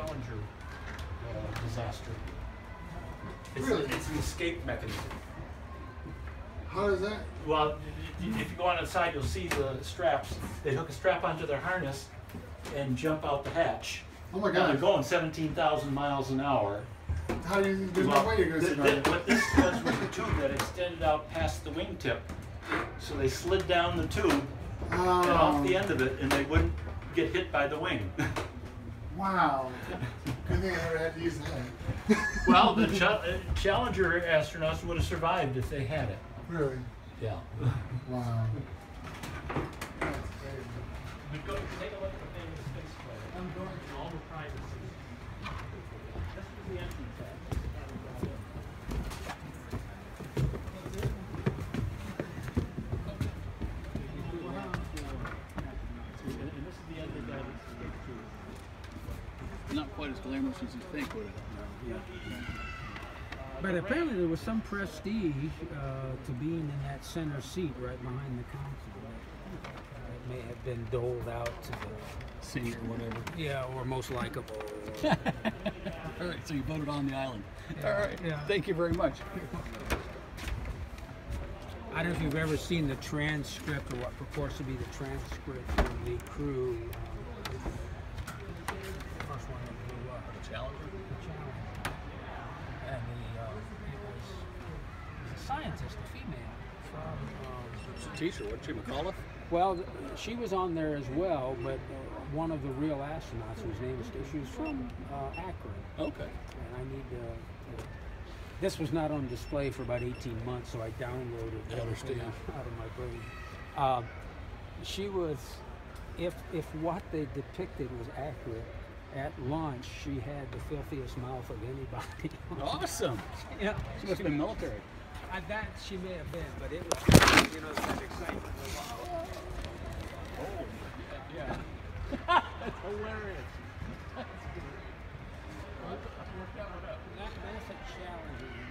Challenger disaster. Really? It's an escape mechanism. How is that? Well, if you go on the side, you'll see the straps. They hook a strap onto their harness and jump out the hatch. Oh my And God. they're going 17,000 miles an hour. How do you, there's no way you're going to survive. What this was a tube that extended out past the wingtip. So they slid down the tube and off the end of it, and they wouldn't get hit by the wing. Wow. Good thing I never had to use that. Well, the Challenger astronauts would have survived if they had it. Really? Yeah. Wow. That's crazy. But go take a look at the famous space flight. I'm going to all the privacy. This is the entrance hatch. And this is the end of that escape tube. Not quite as glamorous as you think, would it? Yeah. But apparently there was some prestige to being in that center seat right behind the console. It may have been doled out to the Senior, whatever. yeah, or most likable. All right, so you voted on the island. Yeah. All right, Yeah. thank you very much. I don't know if you've ever seen the transcript or what purports to be the transcript of the crew. The first one that blew up. The Challenger? The Challenger. And it was a scientist, a female from. Teacher, what, Jim McAuliffe? Well, she was on there as well, but one of the real astronauts whose name is she was from Akron. Okay. And I need to. This was not on display for about 18 months, so I downloaded everything out of my brain. She was, if what they depicted was accurate, at launch she had the filthiest mouth of anybody. Awesome. Yeah, She must have been military. that she may have been, but it was, you know, such excitement. Oh, yeah. That's hilarious. That's a challenge.